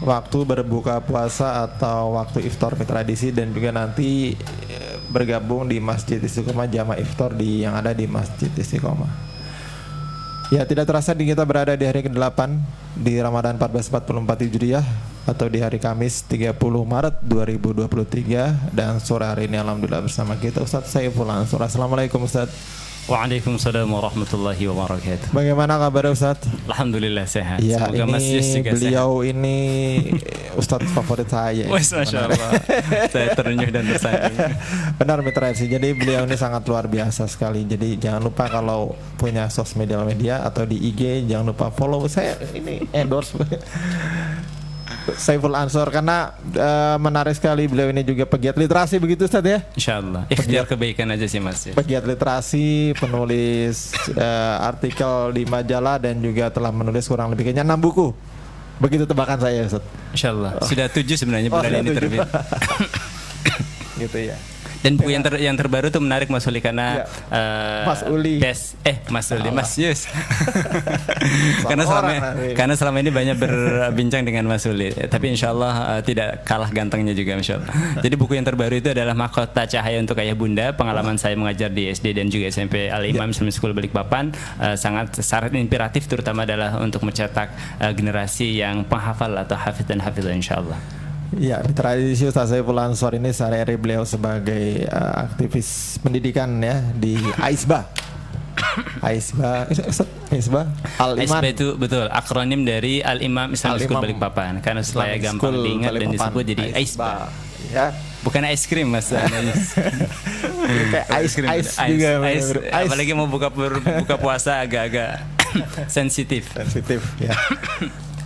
waktu berbuka puasa atau waktu iftar Mitra Edisi, dan juga nanti bergabung di Masjid Istiqomah Jamaah Iftar yang ada di Masjid Istiqomah. Ya, tidak terasa kita berada di hari ke-8 di Ramadan 1444 Hijriah atau di hari Kamis 30 Maret 2023, dan sore hari ini alhamdulillah bersama kita Ustadz Saiful Ansor. Assalamualaikum Ustadz. Waalaikumsalam warahmatullahi wabarakatuh. Bagaimana kabar Ustadz? Alhamdulillah sehat. Ya, semoga ini juga beliau sehat. Ini Ustadz favorit saya. Masya Allah. Saya terenyuh dan tersanjung. Benar Mitra sih. Jadi beliau ini sangat luar biasa sekali. Jadi jangan lupa kalau punya sosial media atau di IG, jangan lupa follow saya, ini endorse Saiful Ansor, karena menarik sekali. Beliau ini juga pegiat literasi, begitu Ustadz ya? Insyaallah. Ikhtiar kebaikan aja sih Mas. Pegiat literasi, penulis artikel di majalah, dan juga telah menulis kurang lebih kayaknya 6 buku. Begitu tebakan saya Ustadz. Insyaallah. Sudah 7 sebenarnya bulan ini terbit. Gitu ya. Dan buku yang terbaru tuh menarik Mas Uli karena Mas Uli. Mas Uli, Mas Yus. karena selama ini banyak berbincang dengan Mas Uli. Tapi insyaallah tidak kalah gantengnya juga insyaallah. Jadi buku yang terbaru itu adalah Mahkota Cahaya untuk Ayah Bunda, pengalaman saya mengajar di SD dan juga SMP Al-Imam Islamic School Balikpapan. Sangat inspiratif, terutama adalah untuk mencetak generasi yang penghafal atau hafiz dan hafizah insyaallah. Ya, di tradisi Ustaz Saiful Ansor ini sehari-hari beliau sebagai aktivis pendidikan ya di AISBA. AISBA Al-Iman. AISBA itu betul akronim dari Al-Imam Islamic School Balikpapan, karena supaya gampang diingat dan disebut jadi AISBA. Ya. Bukan es krim Mas. Kayak ais juga. Apalagi mau buka puasa agak-agak sensitif ya.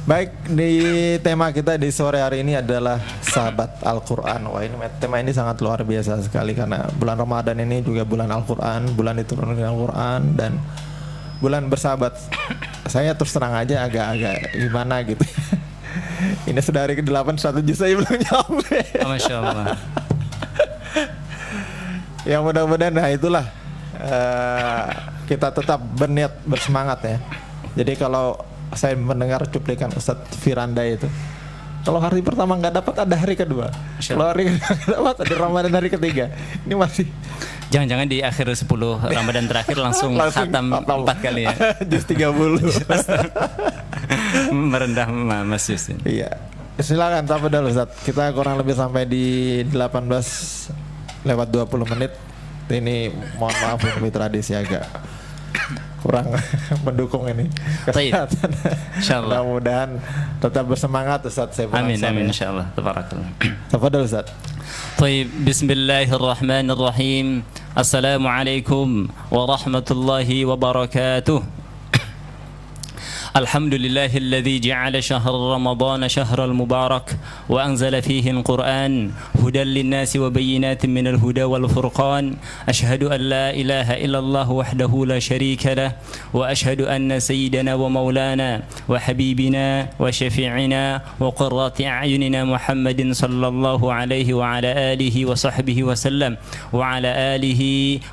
Baik, di tema kita di sore hari ini adalah sahabat Al-Quran. Wah, ini tema ini sangat luar biasa sekali, karena bulan Ramadan ini juga bulan Al-Quran, bulan diturunkan Al-Quran, dan bulan bersahabat. Saya terus terang aja agak-agak gimana gitu. Ini sudah hari ke-8, 1 juz saya belum nyampe. Masya Allah. Ya mudah-mudahan, nah itulah kita tetap berniat, bersemangat ya. Jadi kalau saya mendengar cuplikan Ustadz Firanda itu, kalau hari pertama nggak dapat, ada hari kedua. Kalau hari kedua nggak dapat, ada Ramadan hari ketiga. Ini masih jangan-jangan di akhir 10 Ramadan terakhir langsung khatam 4 kali ya. Juz 30. Merendah Mas Yus. Iya. Silakan tafadhol Ustadz. Kita kurang lebih sampai di 18 lewat 20 menit. Ini mohon maaf ini tradisi agak kurang mendukung ini kesehatan. Insyaallah. Mudah-mudahan tetap bersemangat Ustaz. Amin insyaallah. Tabarakallah. Tafadhol Ustaz. Baik, bismillahirrahmanirrahim. Assalamualaikum warahmatullahi wabarakatuh. الحمد لله الذي جعل شهر رمضان شهر المبارك وأنزل فيه القرآن هدى للناس وبينات من الهدى والفرقان أشهد أن لا إله إلا الله وحده لا شريك له وأشهد أن سيدنا ومولانا وحبيبنا وشفيعنا وقرة أعيننا محمد صلى الله عليه وعلى آله وصحبه وسلم وعلى آله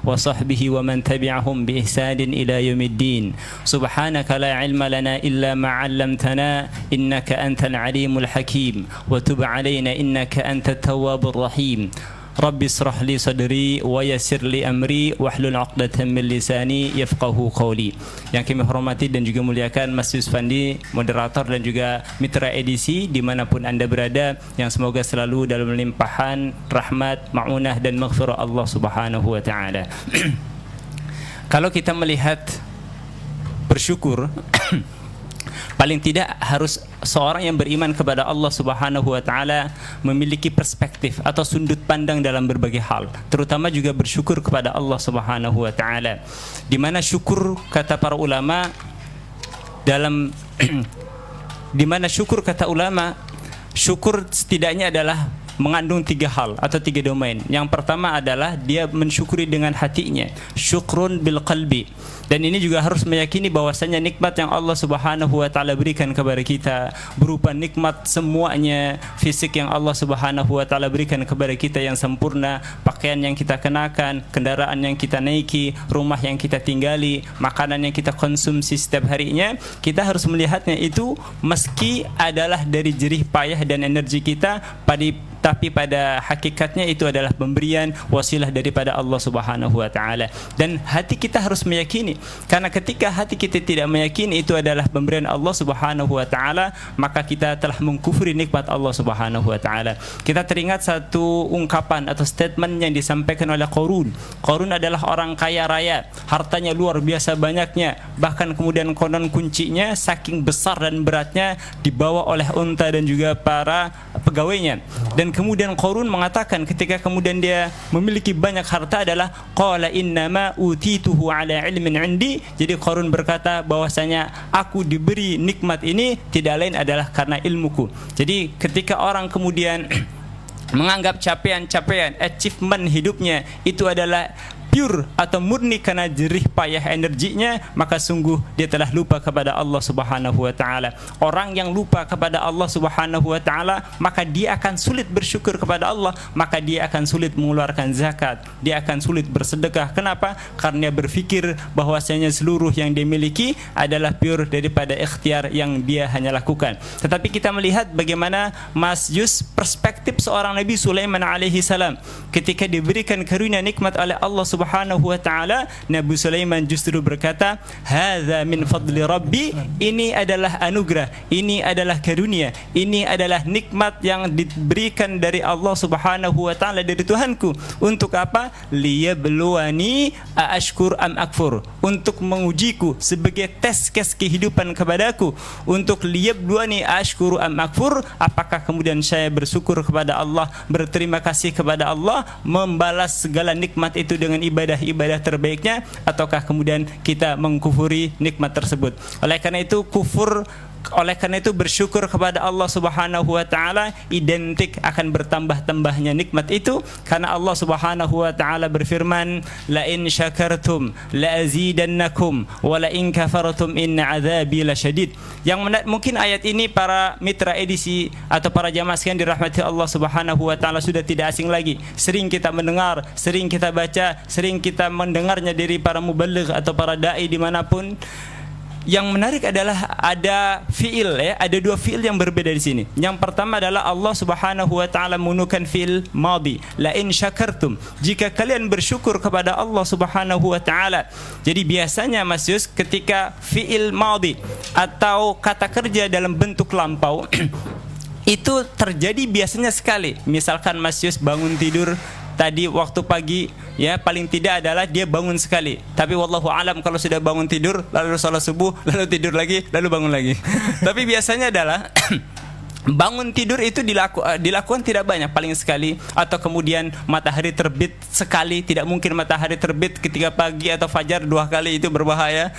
وصحبه ومن تبعهم بإحسان إلى يوم الدين سبحانك لا علم لنا إلا ما علمتنا إنك أنت العليم الحكيم وتب علينا إنك أنت التواب الرحيم رب اشرح لي صدري ويسر لي أمري واحلل عقدة من لساني يفقهوا قولي. Yang kami hormati dan juga muliakan Mas Yus Fandi, moderator dan juga mitra edisi dimanapun Anda berada, yang semoga selalu dalam limpahan rahmat, ma'unah dan maghfirah Allah Subhanahu wa taala. Kalau kita melihat bersyukur, paling tidak harus seorang yang beriman kepada Allah Subhanahu wa taala memiliki perspektif atau sudut pandang dalam berbagai hal, terutama juga bersyukur kepada Allah Subhanahu wa taala. Di mana syukur kata para ulama di mana syukur kata ulama, syukur setidaknya adalah mengandung 3 hal atau 3 domain. Yang pertama adalah dia mensyukuri dengan hatinya, syukrun bil qalbi. Dan ini juga harus meyakini bahwasanya nikmat yang Allah Subhanahu wa taala berikan kepada kita berupa nikmat semuanya, fisik yang Allah Subhanahu wa taala berikan kepada kita yang sempurna, pakaian yang kita kenakan, kendaraan yang kita naiki, rumah yang kita tinggali, makanan yang kita konsumsi setiap harinya, kita harus melihatnya itu meski adalah dari jerih payah dan energi kita, tapi pada hakikatnya itu adalah pemberian wasilah daripada Allah Subhanahu wa taala. Dan hati kita harus meyakini, karena ketika hati kita tidak meyakini itu adalah pemberian Allah Subhanahu wa taala, maka kita telah mengkufuri nikmat Allah Subhanahu wa taala. Kita teringat satu ungkapan atau statement yang disampaikan oleh Qarun. Qarun adalah orang kaya raya, hartanya luar biasa banyaknya, bahkan kemudian konon kuncinya saking besar dan beratnya dibawa oleh unta dan juga para pegawainya. Dan kemudian Qarun mengatakan ketika kemudian dia memiliki banyak harta adalah qala innama utituhu ala ilmin indi. Jadi Qarun berkata bahwasanya aku diberi nikmat ini tidak lain adalah karena ilmuku. Jadi ketika orang kemudian menganggap capaian achievement hidupnya itu adalah pure atau murni karena jerih payah energinya, maka sungguh dia telah lupa kepada Allah Subhanahu wa taala. Orang yang lupa kepada Allah Subhanahu wa taala, maka dia akan sulit bersyukur kepada Allah, maka dia akan sulit mengeluarkan zakat, dia akan sulit bersedekah. Kenapa? Karena dia berpikir bahwasanya seluruh yang dia miliki adalah pure daripada ikhtiar yang dia hanya lakukan. Tetapi kita melihat bagaimana Mas Yus perspektif seorang Nabi Sulaiman alaihi salam ketika diberikan karunia nikmat oleh Allah Subhanahu wa taala, Nabi Sulaiman justru berkata, "Hadza min fadli Rabbi." Ini adalah anugerah, ini adalah karunia, ini adalah nikmat yang diberikan dari Allah Subhanahu wa taala, dari Tuhanku. Untuk apa? Liyabluwani aashkur am akfur. Untuk mengujiku sebagai tes kehidupan kepadaku. Untuk liyabluwani aashkur am akfur, apakah kemudian saya bersyukur kepada Allah, berterima kasih kepada Allah, membalas segala nikmat itu dengan ibadah terbaiknya, ataukah kemudian kita mengkufuri nikmat tersebut. Oleh karena itu bersyukur kepada Allah Subhanahu wa taala identik akan bertambah-tambahnya nikmat itu, karena Allah Subhanahu wa taala berfirman, la in syakartum la azidannakum wa la in kafartum inna adzabi lasyadid. Yang mungkin ayat ini para mitra edisi atau para jamaah sekalian dirahmati Allah Subhanahu wa taala sudah tidak asing lagi. Sering kita mendengar, sering kita baca, sering kita mendengarnya dari para muballigh atau para dai dimanapun. Yang menarik adalah ada fiil, ada 2 fiil yang berbeda di sini. Yang pertama adalah Allah Subhanahu wa taala menggunakan fiil madhi, la in syakartum, jika kalian bersyukur kepada Allah Subhanahu wa taala. Jadi biasanya Mas Yus ketika fiil madhi atau kata kerja dalam bentuk lampau itu terjadi biasanya sekali. Misalkan Mas Yus bangun tidur tadi waktu pagi, ya paling tidak adalah dia bangun sekali. Tapi wallahu alam kalau sudah bangun tidur lalu salat subuh, lalu tidur lagi, lalu bangun lagi. Tapi biasanya adalah bangun tidur itu dilakukan tidak banyak, paling sekali, atau kemudian matahari terbit sekali. Tidak mungkin matahari terbit ketika pagi atau fajar 2 kali, itu berbahaya.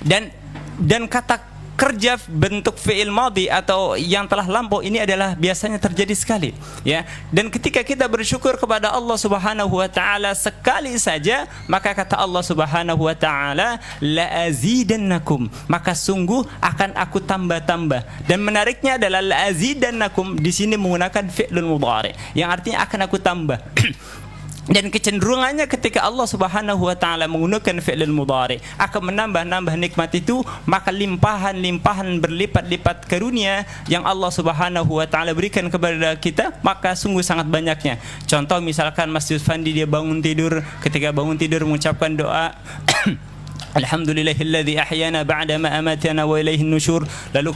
dan kata kerja bentuk fi'il madhi atau yang telah lampau ini adalah biasanya terjadi sekali, ya. Dan ketika kita bersyukur kepada Allah Subhanahu wa taala sekali saja, maka kata Allah Subhanahu wa taala, la azidannakum, maka sungguh akan aku tambah-tambah. Dan menariknya adalah la azidannakum di sini menggunakan fi'lul mudhari, yang artinya akan aku tambah. Dan kecenderungannya ketika Allah Subhanahu wa taala menggunakan fi'il mudhari akan menambah-nambah nikmat itu, maka limpahan-limpahan berlipat-lipat karunia yang Allah Subhanahu wa taala berikan kepada kita, maka sungguh sangat banyaknya. Contoh misalkan Mas Yusfandi dia bangun tidur, ketika bangun tidur mengucapkan doa Alhamdulillahilladzi ahyana ba'da ma amatana wa ilaihin nusyur. Lalu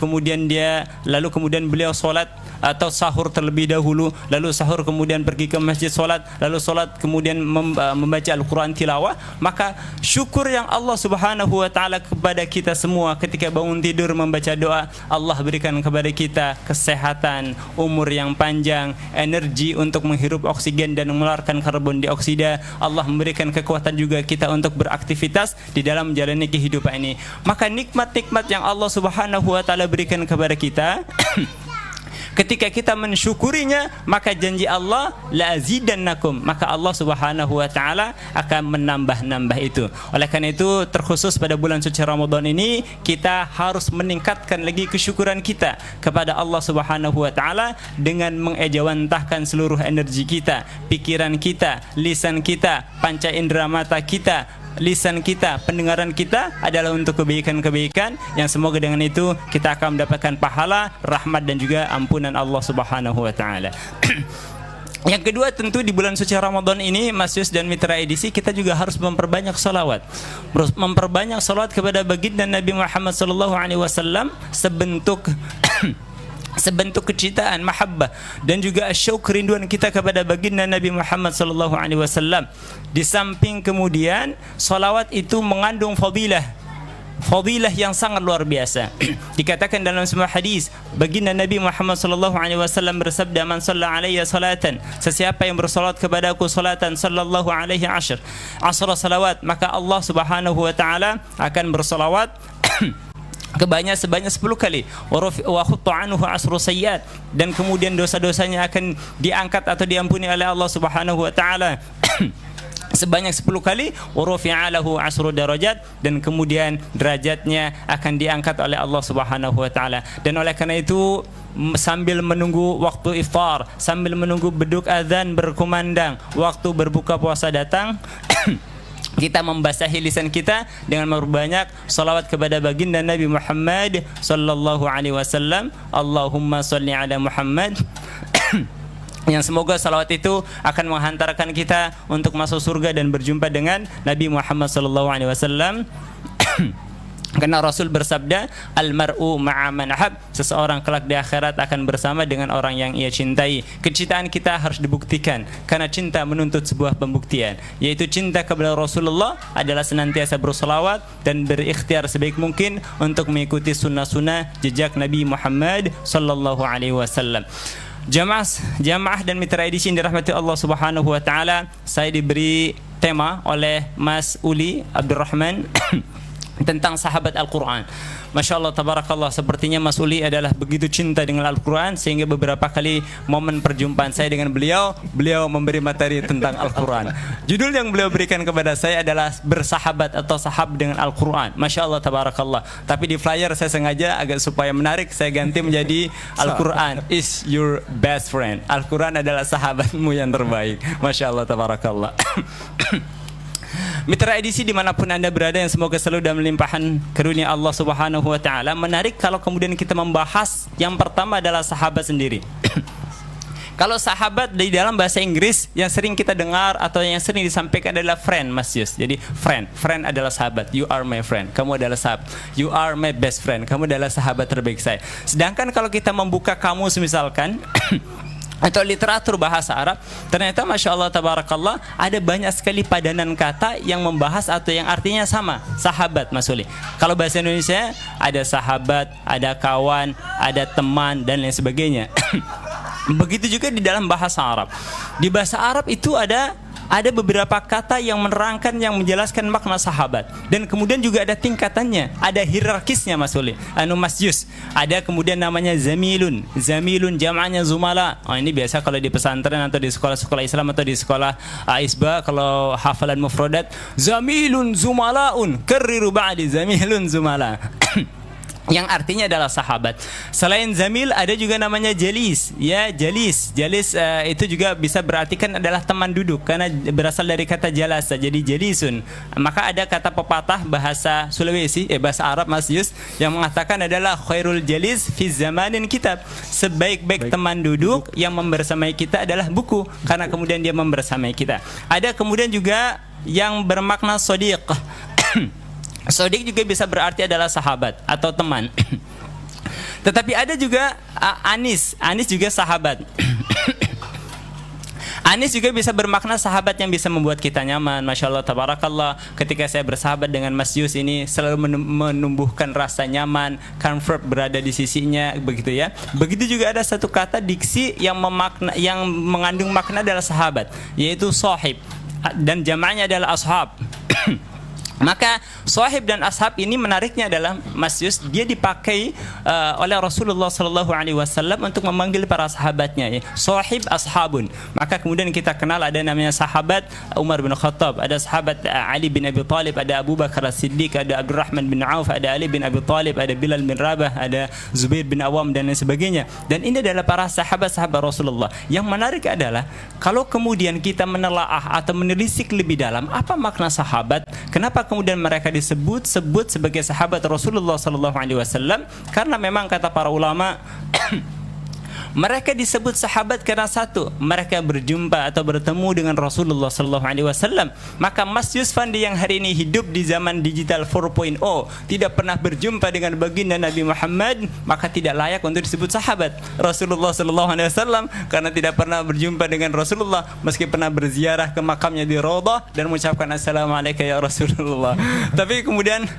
kemudian beliau salat atau sahur terlebih dahulu, lalu sahur kemudian pergi ke masjid salat, lalu salat kemudian membaca Al-Qur'an tilawah. Maka syukur yang Allah Subhanahu wa taala kepada kita semua ketika bangun tidur membaca doa, Allah berikan kepada kita kesehatan, umur yang panjang, energi untuk menghirup oksigen dan mengeluarkan karbon dioksida. Allah memberikan kekuatan juga kita untuk beraktivitas di dalam menjalani kehidupan ini. Maka nikmat-nikmat yang Allah Subhanahu wa taala berikan kepada kita Ketika kita mensyukurinya, maka janji Allah la azidannakum, maka Allah Subhanahu wa taala akan menambah-nambah itu. Oleh karena itu, terkhusus pada bulan suci Ramadan ini, kita harus meningkatkan lagi kesyukuran kita kepada Allah Subhanahu wa taala dengan mengejawantahkan seluruh energi kita, pikiran kita, lisan kita, panca indera mata kita, lisan kita, pendengaran kita adalah untuk kebaikan-kebaikan yang semoga dengan itu kita akan mendapatkan pahala, rahmat dan juga ampunan Allah Subhanahu wa taala. Yang kedua, tentu di bulan suci Ramadan ini, Mas Yus dan mitra edisi, kita juga harus memperbanyak salawat. Memperbanyak salawat kepada baginda Nabi Muhammad SAW sebentuk kecintaan, mahabbah dan juga syauq, kerinduan kita kepada baginda Nabi Muhammad SAW. Di samping kemudian salawat itu mengandung fadilah yang sangat luar biasa. Dikatakan dalam sebuah hadis, baginda Nabi Muhammad SAW bersabda, "Man shalla alayya salatan," sesiapa yang bersalat kepadaku salatan, sallallahu alaihi ashra salawat, maka Allah Subhanahu wa taala akan bersalawat sebanyak 10 kali. Wa khutta anhu asru sayyiat, dan kemudian dosa-dosanya akan diangkat atau diampuni oleh Allah Subhanahu wa taala sebanyak 10 kali. Wa rufi'a lahu asru darajat, dan kemudian derajatnya akan diangkat oleh Allah Subhanahu wa taala. Dan oleh karena itu, sambil menunggu waktu iftar, sambil menunggu beduk azan berkumandang, waktu berbuka puasa datang, kita membasahi lisan kita dengan memperbanyak salawat kepada baginda Nabi Muhammad sallallahu alaihi wasallam. Allahumma sholli ala Muhammad. Yang semoga salawat itu akan menghantarkan kita untuk masuk surga dan berjumpa dengan Nabi Muhammad sallallahu alaihi wasallam. Karena Rasul bersabda, "Al-mar'u ma'a man ahab," seseorang kelak di akhirat akan bersama dengan orang yang ia cintai. Kecintaan kita harus dibuktikan, karena cinta menuntut sebuah pembuktian, yaitu cinta kepada Rasulullah adalah senantiasa bersolawat dan berikhtiar sebaik mungkin untuk mengikuti sunnah-sunnah jejak Nabi Muhammad sallallahu alaihi wasallam. Jamaah dan mitra edisi yang dirahmati Allah Subhanahu wa taala, saya diberi tema oleh Mas Uli Abdurrahman tentang sahabat Al-Quran. Masya Allah, tabarakallah, sepertinya Mas Uli adalah begitu cinta dengan Al-Quran, sehingga beberapa kali momen perjumpaan saya dengan beliau memberi materi tentang Al-Quran. Judul yang beliau berikan kepada saya adalah bersahabat atau sahab dengan Al-Quran. Masya Allah, tabarakallah. Tapi di flyer saya sengaja agak supaya menarik, saya ganti menjadi Al-Quran is your best friend. Al-Quran adalah sahabatmu yang terbaik. Masya Allah, tabarakallah. Mitra edisi dimanapun Anda berada, yang semoga selalu dalam limpahan karunia Allah Subhanahu wa taala. Menarik kalau kemudian kita membahas yang pertama adalah sahabat sendiri. Kalau sahabat di dalam bahasa Inggris yang sering kita dengar atau yang sering disampaikan adalah friend, Mas Yus. Jadi friend adalah sahabat. You are my friend. Kamu adalah sahabat. You are my best friend. Kamu adalah sahabat terbaik saya. Sedangkan kalau kita membuka kamus misalkan atau literatur bahasa Arab, ternyata Masya Allah tabarakallah ada banyak sekali padanan kata yang membahas atau yang artinya sama, sahabat, Mas Uli. Kalau bahasa Indonesia ada sahabat, ada kawan, ada teman dan lain sebagainya. Begitu juga di dalam bahasa Arab. Di bahasa Arab itu ada beberapa kata yang menerangkan, yang menjelaskan makna sahabat, dan kemudian juga ada tingkatannya, ada hierarkisnya, Mas Uli, Mas Yus. Ada kemudian namanya zamilun jam'anya zumala. Ini biasa kalau di pesantren atau di sekolah-sekolah Islam atau di sekolah Isba, kalau hafalan mufradat, zamilun zumalaun karriru ba'di zamilun zumala. Yang artinya adalah sahabat. Selain zamil ada juga namanya jalis. Ya, jalis itu juga bisa berartikan adalah teman duduk, karena berasal dari kata jalasa, jadi jalisun. Maka ada kata pepatah bahasa Sulawesi, bahasa Arab, Mas Yus, yang mengatakan adalah khairul jalis fi zamanin kitab. Sebaik-baik teman duduk yang membersamai kita adalah buku, karena kemudian dia membersamai kita. Ada kemudian juga yang bermakna sodiq. Sodik juga bisa berarti adalah sahabat atau teman. Tetapi ada juga anis juga sahabat. Anis juga bisa bermakna sahabat yang bisa membuat kita nyaman. Masya Allah, tabarakallah. Ketika saya bersahabat dengan Mas Yus ini selalu menumbuhkan rasa nyaman, comfort berada di sisinya, begitu ya. Begitu juga ada satu kata diksi yang mengandung makna adalah sahabat, yaitu sahib, dan jamaknya adalah ashab. Maka sahib dan ashab ini menariknya adalah Mas Yus, dia dipakai oleh Rasulullah Sallallahu Alaihi Wasallam untuk memanggil para sahabatnya, ya. Sahib ashabun. Maka kemudian kita kenal ada namanya sahabat Umar bin Khattab, ada sahabat Ali bin Abi Thalib, ada Abu Bakar As-Siddiq, ada Abdurrahman bin Auf, ada Ali bin Abi Thalib, ada Bilal bin Rabah, ada Zubair bin Awam dan lain sebagainya. Dan ini adalah para sahabat-sahabat Rasulullah. Yang menarik adalah kalau kemudian kita menelaah atau menelisik lebih dalam apa makna sahabat, kenapa kemudian mereka disebut sebagai sahabat Rasulullah Sallallahu Alaihi Wasallam? Karena memang kata para ulama mereka disebut sahabat karena satu, mereka berjumpa atau bertemu dengan Rasulullah Sallallahu Alaihi Wasallam. Maka Mas Yusfandi yang hari ini hidup di zaman digital 4.0 tidak pernah berjumpa dengan baginda Nabi Muhammad, maka tidak layak untuk disebut sahabat Rasulullah Sallallahu Alaihi Wasallam, karena tidak pernah berjumpa dengan Rasulullah meski pernah berziarah ke makamnya di Raudhah dan mengucapkan assalamualaikum ya Rasulullah. Tapi kemudian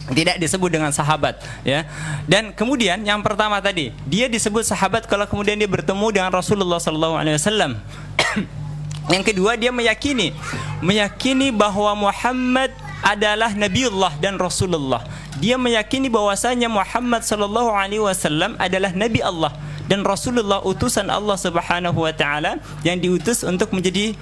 tidak disebut dengan sahabat, ya. Dan kemudian yang pertama tadi, dia disebut sahabat kalau kemudian dia bertemu dengan Rasulullah Sallallahu Alaihi Wasallam. Yang kedua, dia meyakini bahwa Muhammad adalah Nabiullah dan Rasulullah. Dia meyakini bahwasanya Muhammad Sallallahu Alaihi Wasallam adalah Nabi Allah dan Rasulullah, utusan Allah Subhanahu wa taala yang diutus untuk menjadi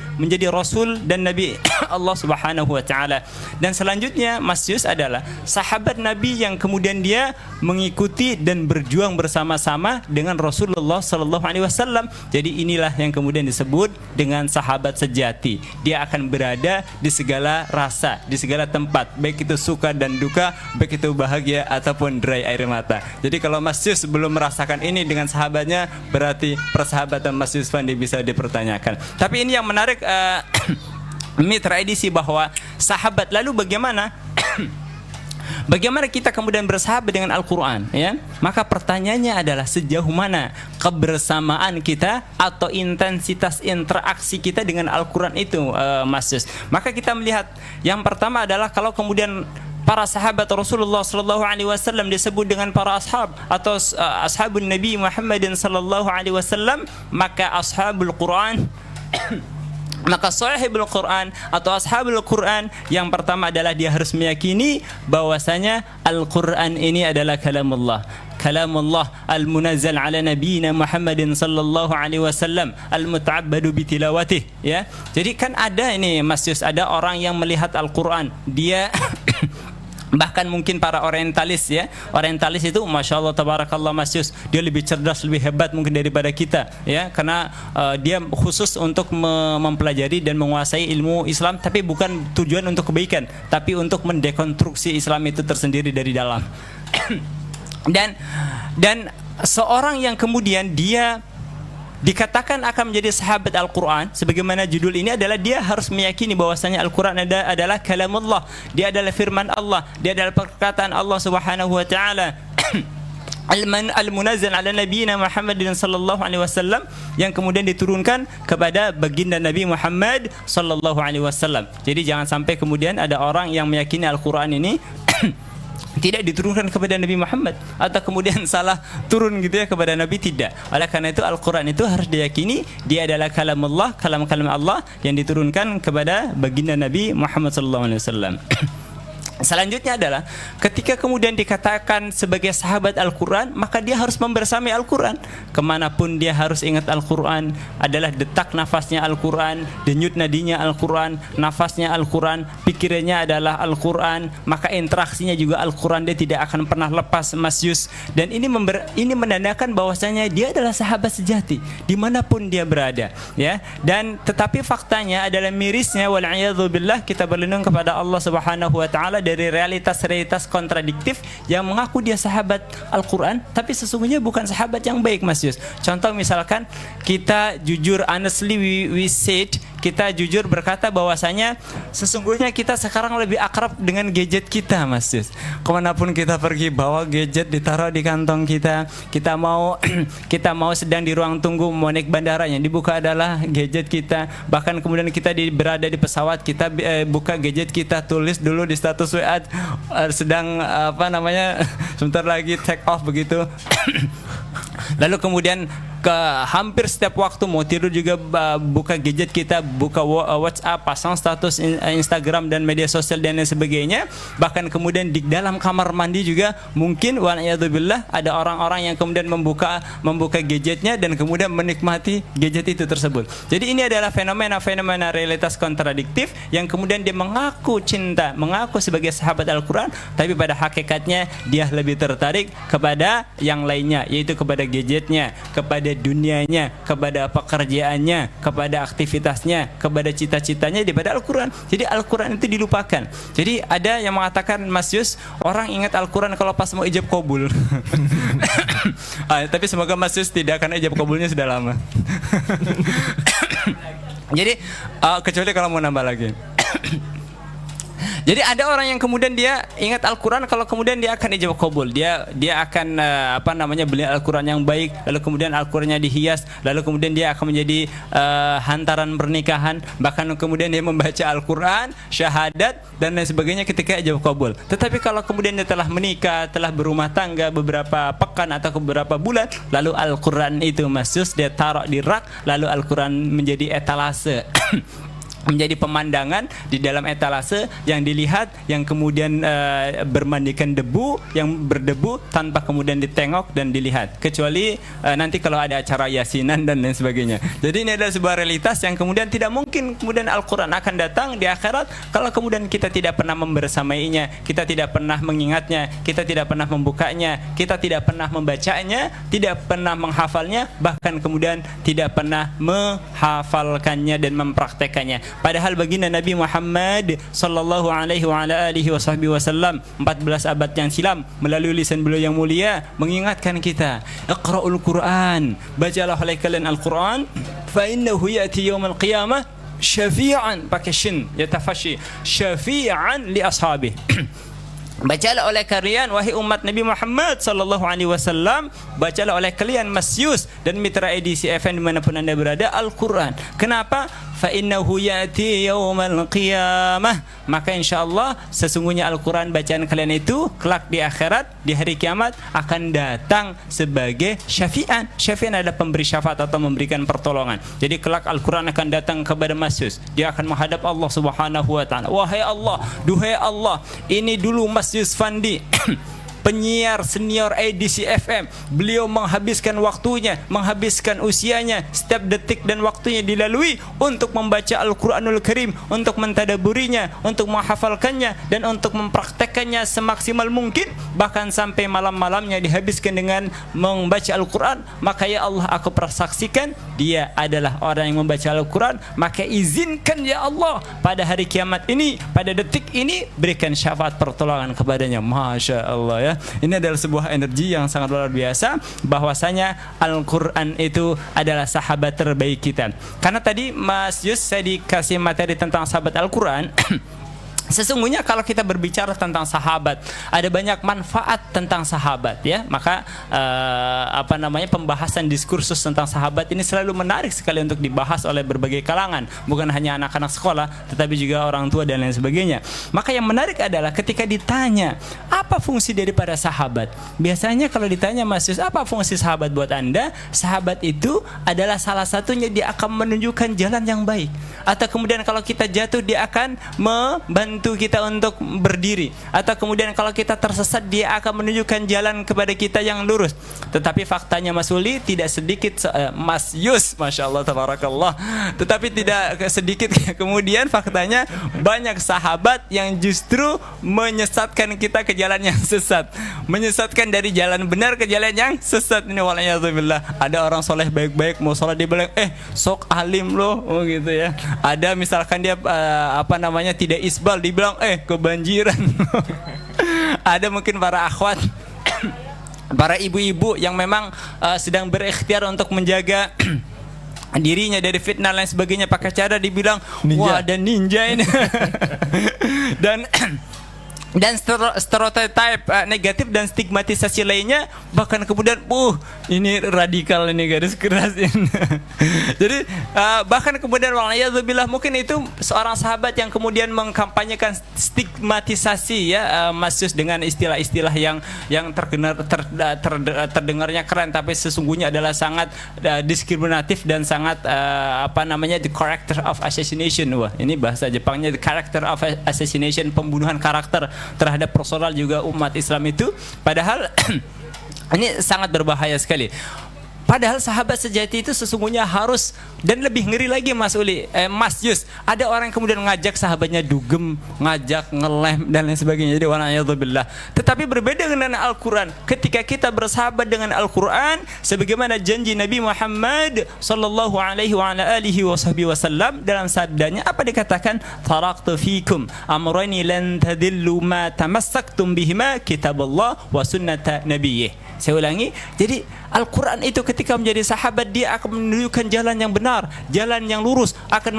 rasul dan nabi Allah Subhanahu wa taala. Dan selanjutnya Mas Yus adalah sahabat Nabi yang kemudian dia mengikuti dan berjuang bersama-sama dengan Rasulullah sallallahu alaihi wasallam. Jadi inilah yang kemudian disebut dengan sahabat sejati. Dia akan berada di segala rasa, di segala tempat, baik itu suka dan duka, baik itu bahagia ataupun derai air mata. Jadi kalau Mas Yus belum merasakan ini dengan sahabatnya, berarti persahabatan Mas Yusfandi bisa dipertanyakan. Tapi ini yang menarik, ini tradisi bahwa sahabat. Lalu bagaimana bagaimana kita kemudian bersahabat dengan Al-Quran, ya? Maka pertanyaannya adalah sejauh mana kebersamaan kita atau intensitas interaksi kita dengan Al-Quran itu, Mas Yus. Maka kita melihat yang pertama adalah kalau kemudian para sahabat Rasulullah sallallahu alaihi wasallam disebut dengan para ashab atau ashabun Nabi Muhammadin sallallahu alaihi wasallam, maka ashabul Quran maka sahibul Quran atau ashabul Quran yang pertama adalah dia harus meyakini bahwasanya Al-Quran ini adalah kalamullah. Kalamullah al-munazzal ala nabiyina Muhammadin sallallahu alaihi wasallam al-muta'abbadu bitilawatih, ya. Jadi kan ada ini Mas Yus, ada orang yang melihat Al-Quran, dia bahkan mungkin para orientalis, ya. Orientalis itu Masya Allah tabarakallah Mas Yus, dia lebih cerdas, lebih hebat mungkin daripada kita, ya. Karena dia khusus untuk mempelajari dan menguasai ilmu Islam, tapi bukan tujuan untuk kebaikan, tapi untuk mendekonstruksi Islam itu tersendiri dari dalam. Dan seorang yang kemudian dia dikatakan akan menjadi sahabat Al-Quran, sebagaimana judul ini adalah dia harus meyakini bahwasanya Al-Quran adalah kalamullah, dia adalah firman Allah, dia adalah perkataan Allah Subhanahu wa taala. Al-munazzal ala nabiyina Muhammadin sallallahu alaihi wasallam, yang kemudian diturunkan kepada baginda Nabi Muhammad sallallahu alaihi wasallam. Jadi jangan sampai kemudian ada orang yang meyakini Al-Quran ini tidak diturunkan kepada Nabi Muhammad atau kemudian salah turun gitu ya kepada Nabi, tidak. Oleh karena itu Al-Quran itu harus diyakini dia adalah kalamullah, kalam-kalam Allah yang diturunkan kepada baginda Nabi Muhammad sallallahu alaihi wasallam. Selanjutnya adalah ketika kemudian dikatakan sebagai sahabat Al-Quran, maka dia harus membersamai Al-Quran. Kemanapun dia harus ingat Al-Quran, adalah detak nafasnya Al-Quran, denyut nadinya Al-Quran, nafasnya Al-Quran, pikirannya adalah Al-Quran, maka interaksinya juga Al-Quran, dia tidak akan pernah lepas Mas Yus. Dan ini menandakan bahwasanya dia adalah sahabat sejati dimanapun dia berada, ya. Dan tetapi faktanya adalah mirisnya, wal'iyadzubillah, kita berlindung kepada Allah Subhanahu wa taala dari realitas-realitas kontradiktif yang mengaku dia sahabat Al-Quran, tapi sesungguhnya bukan sahabat yang baik, Mas Yus. Contoh misalkan kita jujur, honestly we said, kita jujur berkata bahwasanya sesungguhnya kita sekarang lebih akrab dengan gadget kita, Mas Yus. Kemanapun kita pergi bawa gadget, ditaruh di kantong kita. Kita mau sedang di ruang tunggu mau naik bandara, yang dibuka adalah gadget kita. Bahkan kemudian kita berada di pesawat, kita buka gadget kita, tulis dulu di status WA sedang sebentar lagi take off begitu. Lalu kemudian hampir setiap waktu mau tidur juga buka gadget kita, buka WhatsApp, pasang status Instagram dan media sosial dan lain sebagainya. Bahkan kemudian di dalam kamar mandi juga mungkin wa'iyadzubillah ada orang-orang yang kemudian membuka gadgetnya dan kemudian menikmati gadget itu tersebut. Jadi ini adalah fenomena realitas kontradiktif yang kemudian dia mengaku cinta, mengaku sebagai sahabat Al-Quran, tapi pada hakikatnya dia lebih tertarik kepada yang lainnya, yaitu kepada gadgetnya, kepada dunianya, kepada pekerjaannya, kepada aktivitasnya, kepada cita-citanya daripada Al-Quran. Jadi Al-Quran itu dilupakan. Jadi ada yang mengatakan, Mas Yus, orang ingat Al-Quran kalau pas mau ijab kabul. Tapi semoga Mas Yus tidak, karena ijab kabulnya sudah lama. Jadi kecuali kalau mau nambah lagi. Jadi ada orang yang kemudian dia ingat Al-Quran kalau kemudian dia akan ijab kabul, dia akan beli Al-Quran yang baik, lalu kemudian Al-Qurannya dihias, lalu kemudian dia akan menjadi hantaran pernikahan, bahkan kemudian dia membaca Al-Quran, syahadat dan lain sebagainya ketika ijab kabul. Tetapi kalau kemudian dia telah menikah, telah berumah tangga beberapa pekan atau beberapa bulan, lalu Al-Quran itu Yus dia taruh di rak, lalu Al-Quran menjadi etalase. Menjadi pemandangan di dalam etalase yang dilihat, yang kemudian bermandikan debu, yang berdebu tanpa kemudian ditengok dan dilihat, kecuali nanti kalau ada acara yasinan dan lain sebagainya. Jadi ini adalah sebuah realitas yang kemudian tidak mungkin kemudian Al-Quran akan datang di akhirat kalau kemudian kita tidak pernah membersamainya, kita tidak pernah mengingatnya, kita tidak pernah membukanya, kita tidak pernah membacanya, tidak pernah menghafalnya, bahkan kemudian tidak pernah menghafalkannya dan mempraktekannya. Padahal baginda Nabi Muhammad sallallahu alaihi wa ala alihi wasallam 14 abad yang silam melalui lisan beliau yang mulia mengingatkan kita, Iqra'ul Quran, bacalah oleh kalian Al-Quran, fa innahu ya'ti yaumal qiyamah syafi'an, pakai shin, yatafashi, syafi'an li ashabi. Bacalah oleh kalian wahai umat Nabi Muhammad sallallahu alaihi wasallam, bacalah oleh kalian Mas Yus dan mitra edisi FM dimanapun anda berada Al-Quran. Kenapa? Fa innahu ya'ti yaumal qiyamah, maka insyaallah sesungguhnya Al-Quran bacaan kalian itu kelak di akhirat, di hari kiamat akan datang sebagai syafi'an. Syafi'an adalah pemberi syafaat atau memberikan pertolongan. Jadi kelak Al-Quran akan datang kepada Mas Yus, dia akan menghadap Allah Subhanahu wa taala. Wahai Allah, duhai Allah, ini dulu Mas Yus Fandi penyiar senior edisi FM, beliau menghabiskan waktunya, menghabiskan usianya, setiap detik dan waktunya dilalui untuk membaca Al-Quranul Karim, untuk mentadaburinya, untuk menghafalkannya dan untuk mempraktekannya semaksimal mungkin, bahkan sampai malam-malamnya dihabiskan dengan membaca Al-Quran. Maka ya Allah, aku persaksikan dia adalah orang yang membaca Al-Quran, maka izinkan ya Allah pada hari kiamat ini, pada detik ini, berikan syafaat pertolongan kepadanya. Masya Allah ya. Ini adalah sebuah energi yang sangat luar biasa, bahwasanya Al-Quran itu adalah sahabat terbaik kita. Karena tadi Mas Yus saya dikasih materi tentang sahabat Al-Quran. Sesungguhnya kalau kita berbicara tentang sahabat, ada banyak manfaat tentang sahabat ya. Maka pembahasan diskursus tentang sahabat ini selalu menarik sekali untuk dibahas oleh berbagai kalangan, bukan hanya anak-anak sekolah tetapi juga orang tua dan lain sebagainya. Maka yang menarik adalah ketika ditanya apa fungsi daripada sahabat. Biasanya kalau ditanya Mas Yus, apa fungsi sahabat buat Anda? Sahabat itu adalah salah satunya dia akan menunjukkan jalan yang baik, atau kemudian kalau kita jatuh dia akan membantu kita untuk berdiri, atau kemudian kalau kita tersesat dia akan menunjukkan jalan kepada kita yang lurus. Tetapi faktanya Mas Uli, tidak sedikit Mas Yus, Masya Allah tabarakallah, tetapi tidak sedikit kemudian faktanya banyak sahabat yang justru menyesatkan kita ke jalan yang sesat, menyesatkan dari jalan benar ke jalan yang sesat. Ini wala'iyadzubillah. Ada orang soleh baik-baik mau sholat dia bilang sok alim loh, gitu ya. Ada misalkan dia tidak isbal, dibilang kebanjiran. Ada mungkin para akhwat para ibu-ibu yang memang sedang berikhtiar untuk menjaga dirinya dari fitnah lain sebagainya, pakai cara dibilang ninja. Wah ada ninja ini. Dan dan stereotip negatif dan stigmatisasi lainnya, bahkan kemudian ini radikal, ini garis keras ini. Jadi bahkan kemudian waliyadzubillah, mungkin itu seorang sahabat yang kemudian mengkampanyekan stigmatisasi ya Mas Yus, dengan istilah-istilah yang terdengarnya keren tapi sesungguhnya adalah sangat diskriminatif dan sangat the character of assassination. Wah, ini bahasa Jepangnya, the character of assassination, pembunuhan karakter terhadap personal juga umat Islam itu. Padahal ini sangat berbahaya sekali. Padahal sahabat sejati itu sesungguhnya harus, dan lebih ngeri lagi Mas Mas Yus, ada orang yang kemudian ngajak sahabatnya dugem, ngajak ngelem dan lain sebagainya. Jadi wala'iyadzubillah. Tetapi berbeda dengan Al-Quran. Ketika kita bersahabat dengan Al-Quran, sebagaimana janji Nabi Muhammad sallallahu alaihi wa ala alihi wasallam dalam sabdanya, apa dikatakan? Taraktu fikum amrani lan tadillu ma tamassaktum bihima kitaballah wa sunnata nabiyyih. Saya ulangi, jadi Al-Quran itu ketika menjadi sahabat, dia akan menunjukkan jalan yang benar, jalan yang lurus, akan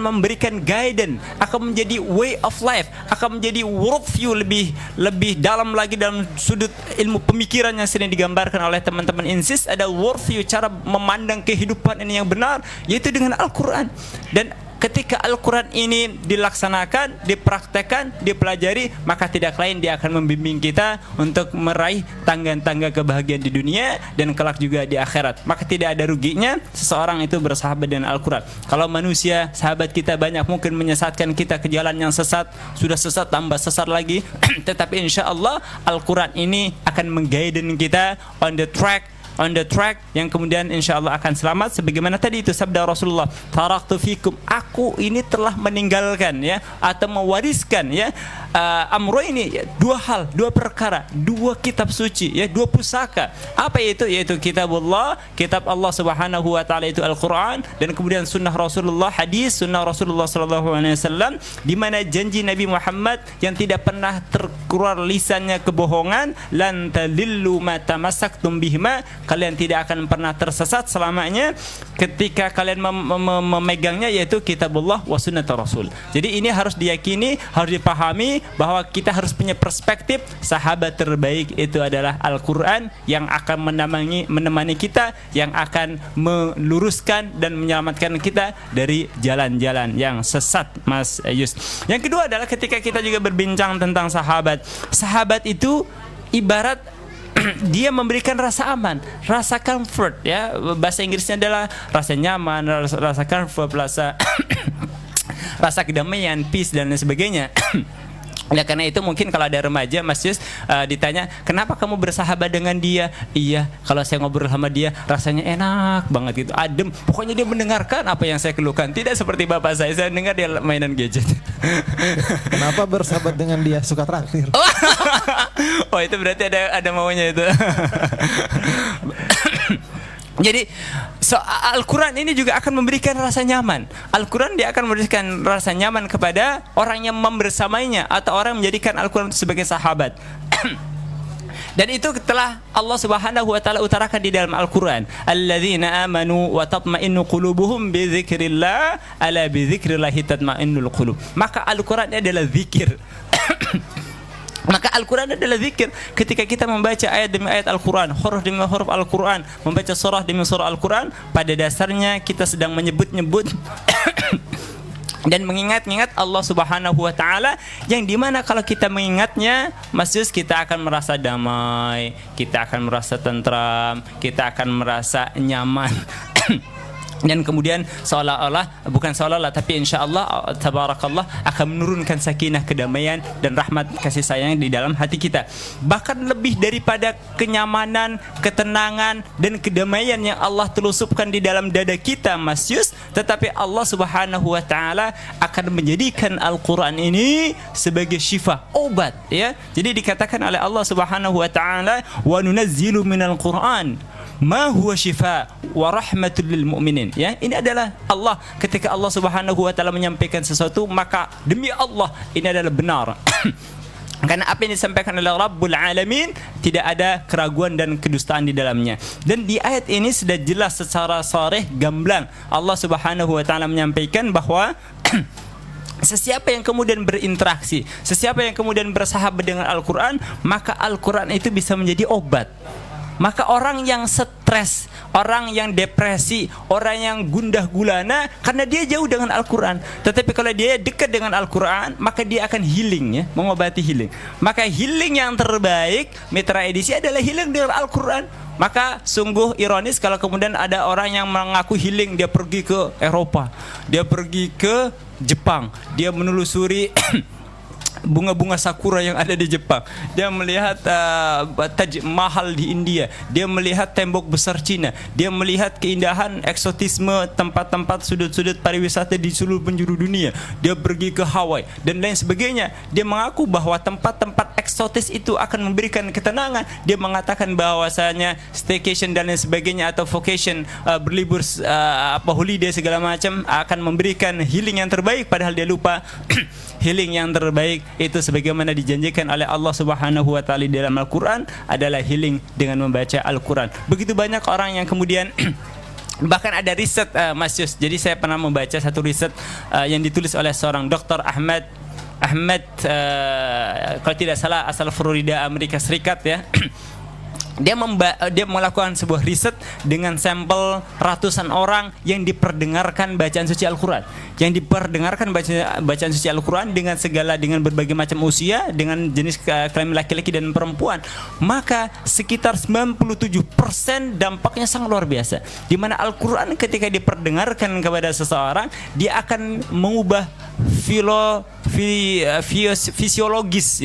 memberikan guidance, akan menjadi way of life, akan menjadi worldview lebih dalam lagi dalam sudut ilmu pemikiran yang sering digambarkan oleh teman-teman INSIS. Ada worldview, cara memandang kehidupan ini yang benar, yaitu dengan Al-Quran. Dan ketika Al-Quran ini dilaksanakan, dipraktekkan, dipelajari, maka tidak lain dia akan membimbing kita untuk meraih tangga-tangga kebahagiaan di dunia dan kelak juga di akhirat. Maka tidak ada ruginya seseorang itu bersahabat dengan Al-Quran. Kalau manusia, sahabat kita banyak mungkin menyesatkan kita ke jalan yang sesat, sudah sesat tambah sesat lagi, tetapi insya Allah Al-Quran ini akan mengguidance kita on the track yang kemudian insya Allah akan selamat. Sebagaimana tadi itu sabda Rasulullah, taraktu fikum, aku ini telah meninggalkan ya, atau mewariskan ya, amro ini ya, dua perkara, dua kitab suci ya, dua pusaka. Apa itu? Yaitu kitabullah, kitab Allah Subhanahu wa taala itu Al-Qur'an, dan kemudian sunnah Rasulullah, hadis sunnah Rasulullah sallallahu alaihi wasallam, di mana janji Nabi Muhammad yang tidak pernah terkeluar lisannya kebohongan, lan tadillu ma tamassaktum bihima, kalian tidak akan pernah tersesat selamanya ketika kalian memegangnya, yaitu kitabullah wa sunnah Rasul. Jadi ini harus diyakini, harus dipahami bahwa kita harus punya perspektif sahabat terbaik itu adalah Al-Quran yang akan menemani kita, yang akan meluruskan dan menyelamatkan kita dari jalan-jalan yang sesat, Mas Yus. Yang kedua adalah ketika kita juga berbincang tentang sahabat itu ibarat dia memberikan rasa aman, rasa comfort ya. Bahasa Inggrisnya adalah rasa nyaman, rasa comfort, rasa kedamaian, peace dan lain sebagainya. Oleh karena itu mungkin kalau ada remaja Mas Yus ditanya, kenapa kamu bersahabat dengan dia? Iya, kalau saya ngobrol sama dia rasanya enak banget gitu, adem. Pokoknya dia mendengarkan apa yang saya keluhkan. Tidak seperti bapak saya dengar dia mainan gadget. Kenapa bersahabat dengan dia? Suka traktir. Oh itu berarti ada maunya itu. Jadi Al-Quran ini juga akan memberikan rasa nyaman. Al-Quran dia akan memberikan rasa nyaman kepada orang yang membersamainya, atau orang yang menjadikan Al-Quran itu sebagai sahabat. Dan itu telah Allah Subhanahu wa taala utarakan di dalam Al-Quran. Alladzina amanu wa tatma'innu qulubuhum bi dzikrillah, ala bi dzikrillah tatma'innul qulub. Maka Al-Quran adalah zikir. Maka Al-Quran adalah zikir. Ketika kita membaca ayat demi ayat Al-Quran, huruf demi huruf Al-Quran, membaca surah demi surah Al-Quran, pada dasarnya kita sedang menyebut-nyebut dan mengingat-ingat Allah Subhanahu wa taala, yang dimana kalau kita mengingatnya, Mas Yus, kita akan merasa damai, kita akan merasa tentram, kita akan merasa nyaman. Dan kemudian bukan seolah-olah tapi insya Allah tabarakallah akan menurunkan sakinah, kedamaian dan rahmat kasih sayang di dalam hati kita. Bahkan lebih daripada kenyamanan, ketenangan dan kedamaian yang Allah telusupkan di dalam dada kita, Mas Yus, tetapi Allah Subhanahu wa taala akan menjadikan Al-Qur'an ini sebagai syifa, obat ya. Jadi dikatakan oleh Allah Subhanahu wa taala, wa nunazzilu minal Qur'an ma huwa syifa wa rahmatul lil mu'minin ya. Ini adalah Allah, ketika Allah Subhanahu wa taala menyampaikan sesuatu, maka demi Allah ini adalah benar. Karena apa yang disampaikan oleh Rabbul Alamin tidak ada keraguan dan kedustaan di dalamnya. Dan di ayat ini sudah jelas secara sharih, gamblang Allah Subhanahu wa taala menyampaikan bahwa Sesiapa yang kemudian berinteraksi, sesiapa yang kemudian bersahabat dengan Al-Quran, maka Al-Quran itu bisa menjadi obat. Maka orang yang stres, orang yang depresi, orang yang gundah gulana karena dia jauh dengan Al-Quran. Tetapi kalau dia dekat dengan Al-Quran, maka dia akan healing, ya, mengobati healing. Maka healing yang terbaik Mitra Edisi adalah healing dengan Al-Quran. Maka sungguh ironis kalau kemudian ada orang yang mengaku healing, dia pergi ke Eropa, dia pergi ke Jepang, dia menelusuri bunga-bunga sakura yang ada di Jepang, dia melihat Taj Mahal di India, dia melihat tembok besar Cina, dia melihat keindahan eksotisme tempat-tempat sudut-sudut pariwisata di seluruh penjuru dunia, dia pergi ke Hawaii dan lain sebagainya. Dia mengaku bahwa tempat-tempat eksotis itu akan memberikan ketenangan. Dia mengatakan bahwasanya staycation dan lain sebagainya atau vacation, berlibur holiday segala macam akan memberikan healing yang terbaik, padahal dia lupa healing yang terbaik itu sebagaimana dijanjikan oleh Allah Subhanahu wa taala di dalam Al-Qur'an adalah healing dengan membaca Al-Qur'an. Begitu banyak orang yang kemudian bahkan ada riset, Mas Yus. Jadi saya pernah membaca satu riset yang ditulis oleh seorang Dr. Ahmad kalau tidak salah asal Florida, Amerika Serikat, ya. Dia melakukan sebuah riset dengan sampel ratusan orang yang diperdengarkan bacaan suci Al-Quran, yang diperdengarkan bacaan suci Al-Quran dengan berbagai macam usia, dengan jenis kelamin laki-laki dan perempuan. Maka sekitar 97% dampaknya sangat luar biasa, di mana Al-Quran ketika diperdengarkan kepada seseorang, dia akan mengubah fisiologis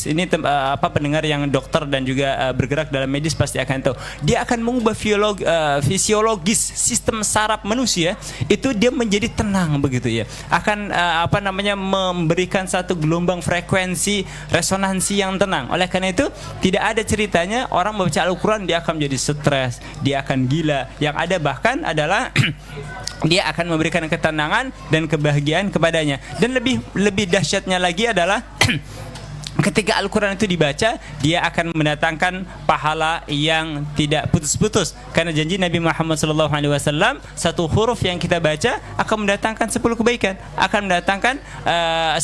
ini pendengar yang dokter dan juga bergerak dalam medis pasti akan tahu. Dia akan mengubah fisiologis sistem saraf manusia, itu dia menjadi tenang begitu, ya. Akan memberikan satu gelombang frekuensi resonansi yang tenang. Oleh karena itu tidak ada ceritanya orang membaca Al-Quran dia akan menjadi stres, dia akan gila. Yang ada bahkan adalah dia akan memberikan ketenangan dan kebahagiaan kepadanya. Dan lebih dahsyatnya lagi adalah ketika Al-Quran itu dibaca, dia akan mendatangkan pahala yang tidak putus-putus. Karena janji Nabi Muhammad SAW, satu huruf yang kita baca akan mendatangkan 10 kebaikan, akan mendatangkan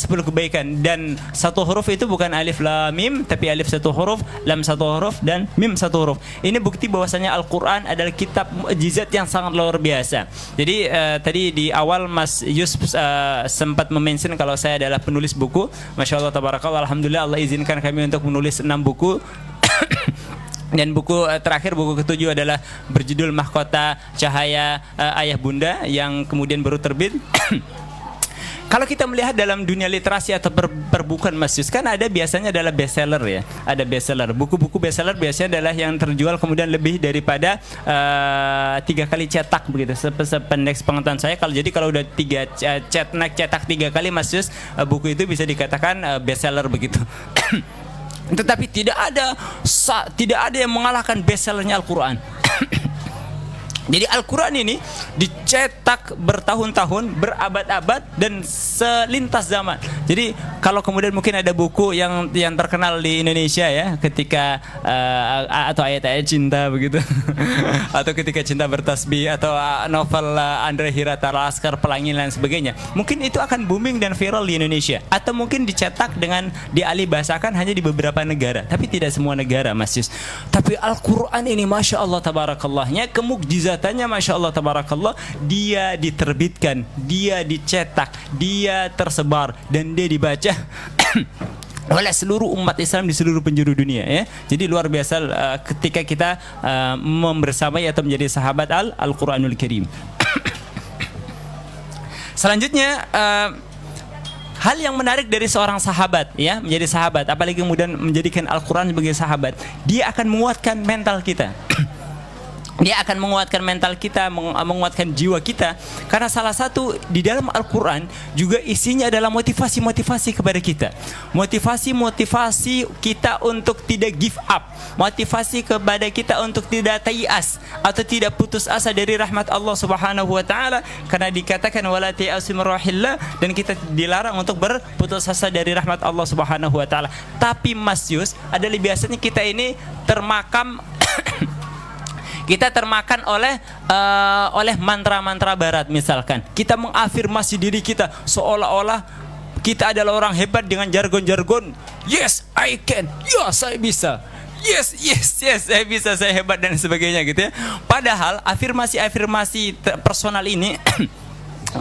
10 kebaikan. Dan satu huruf itu bukan alif lam mim, tapi alif satu huruf, lam satu huruf, dan mim satu huruf. Ini bukti bahwasanya Al-Quran adalah kitab mukjizat yang sangat luar biasa. Jadi tadi di awal Mas Yus sempat mention kalau saya adalah penulis buku. Masya Allah, tabarakallah, alhamdulillah, Allah izinkan kami untuk menulis 6 buku. Dan buku terakhir, buku ke-7 adalah berjudul Mahkota Cahaya Ayah Bunda, yang kemudian baru terbit. Kalau kita melihat dalam dunia literasi atau perbukuan, Mas Yus, kan ada biasanya adalah bestseller, ya. Ada bestseller. Buku-buku bestseller biasanya adalah yang terjual kemudian lebih daripada 3 kali cetak begitu. Sependek pengetahuan saya, kalau udah cetak 3 kali, Mas Yus, buku itu bisa dikatakan bestseller begitu. Tetapi tidak ada yang mengalahkan bestsellernya Al-Quran. Jadi Al-Quran ini dicetak bertahun-tahun, berabad-abad, dan selintas zaman. Jadi kalau kemudian mungkin ada buku yang terkenal di Indonesia, ya, ketika atau ayat-ayat cinta begitu, atau ketika cinta bertasbih, atau novel Andre Hirata Laskar Pelangi dan sebagainya, mungkin itu akan booming dan viral di Indonesia, atau mungkin dicetak dengan dialihbahasakan hanya di beberapa negara, tapi tidak semua negara, Mas Yus. Tapi Al-Quran ini, Masya Allah tabarakallah-nya, kemujizatannya Masya Allah tabarakallah, dia diterbitkan, dia dicetak, dia tersebar, dan dia dibaca oleh seluruh umat Islam di seluruh penjuru dunia, ya. Jadi luar biasa ketika kita membersamai atau menjadi sahabat Al-Quranul Karim. Selanjutnya, hal yang menarik dari seorang sahabat, ya, menjadi sahabat, apalagi kemudian menjadikan Al-Quran sebagai sahabat, dia akan menguatkan mental kita. Dia akan menguatkan mental kita, menguatkan jiwa kita. Karena salah satu di dalam Al-Quran juga isinya adalah motivasi-motivasi kepada kita. Motivasi-motivasi kita untuk tidak give up. Motivasi kepada kita untuk tidak tayas atau tidak putus asa dari rahmat Allah Subhanahu wa taala. Karena dikatakan wala ta'asu min rahillah, dan kita dilarang untuk berputus asa dari rahmat Allah Subhanahu wa taala. Tapi Mas Yus, adalah biasanya kita ini termakam Kita termakan oleh mantra-mantra barat misalkan. Kita mengafirmasi diri kita seolah-olah kita adalah orang hebat dengan jargon-jargon. Yes, I can. Ya, saya bisa. Yes, saya bisa, saya hebat dan sebagainya gitu ya. Padahal afirmasi personal ini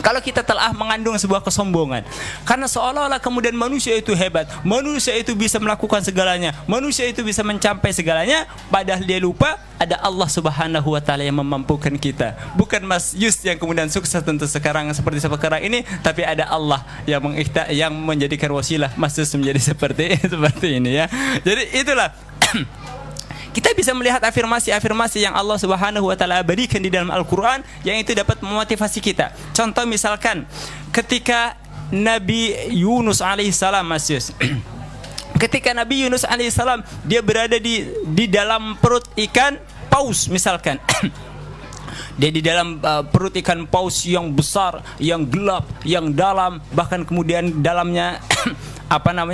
kalau kita telah mengandung sebuah kesombongan, karena seolah-olah kemudian manusia itu hebat, manusia itu bisa melakukan segalanya, manusia itu bisa mencapai segalanya, padahal dia lupa ada Allah Subhanahu wa taala yang memampukan kita. Bukan Mas Yus yang kemudian sukses tentu sekarang seperti sekarang ini, tapi ada Allah yang menjadikan wasilah Mas Yus menjadi seperti ini ya. Jadi itulah kita bisa melihat afirmasi-afirmasi yang Allah Subhanahu wa taala berikan di dalam Al-Qur'an yang itu dapat memotivasi kita. Contoh misalkan ketika Nabi Yunus alaihissalam, Mas Yus. Ketika Nabi Yunus alaihissalam dia berada di dalam perut ikan paus misalkan. Dia di dalam perut ikan paus yang besar, yang gelap, yang dalam, bahkan kemudian dalamnya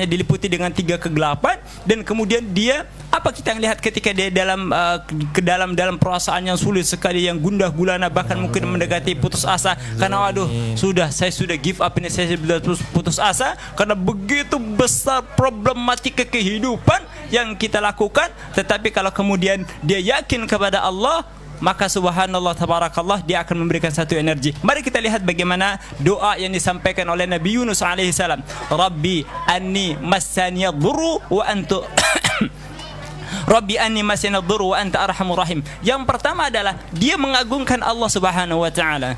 diliputi dengan 3 kegelapan, dan kemudian dia kita lihat ketika dia dalam perasaan yang sulit sekali, yang gundah gulana, bahkan mungkin mendekati putus asa karena saya sudah give up ini, saya sudah putus asa karena begitu besar problematika kehidupan yang kita lakukan. Tetapi kalau kemudian dia yakin kepada Allah, maka subhanallah tabarakallah dia akan memberikan satu energi. Mari kita lihat bagaimana doa yang disampaikan oleh Nabi Yunus alaihissalam. Rabbi anni massaniyad dhurru wa anta Rabbi anni massaniyad dhurru wa anta arhamur rahim. Yang pertama adalah dia mengagungkan Allah Subhanahu wa taala.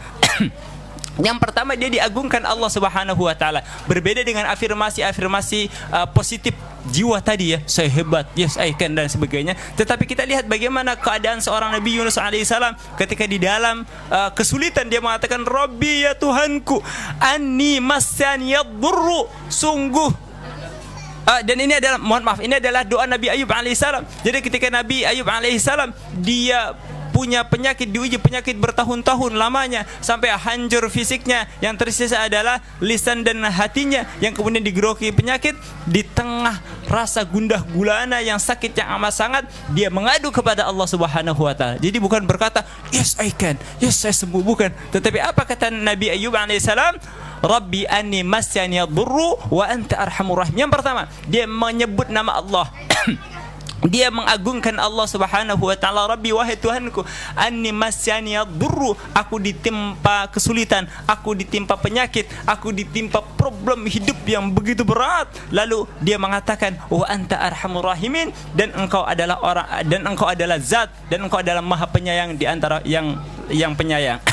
Yang pertama dia diagungkan Allah Subhanahu wa taala. Berbeda dengan afirmasi positif jiwa tadi ya, saya hebat, yes I can dan sebagainya. Tetapi kita lihat bagaimana keadaan seorang Nabi Yunus alaihissalam ketika di dalam kesulitan dia mengatakan Rabbi ya Tuhanku anni massaniyad dhurru, sungguh dan ini adalah, ini adalah doa Nabi Ayub alaihissalam. Jadi ketika Nabi Ayub alaihissalam dia punya penyakit, diuji penyakit bertahun-tahun lamanya sampai hancur fisiknya, yang tersisa adalah lisan dan hatinya yang kemudian digeroki penyakit. Di tengah rasa gundah gulana yang sakit yang amat sangat, dia mengadu kepada Allah Subhanahu wa taala. Jadi bukan berkata yes I can, yes saya sembuh, bukan. Tetapi apa kata Nabi Ayub alaihissalam? Rabbi anni massaniyad dhurru wa anta arhamur rahim. Yang pertama dia menyebut nama Allah. Dia mengagungkan Allah Subhanahu wa taala. Rabbi, wahai Tuhanku, anni massaniyad dhurru, aku ditimpa kesulitan, aku ditimpa penyakit, aku ditimpa problem hidup yang begitu berat. Lalu dia mengatakan wa anta arhamur rahimin, dan engkau adalah zat, dan engkau adalah maha penyayang di antara yang penyayang.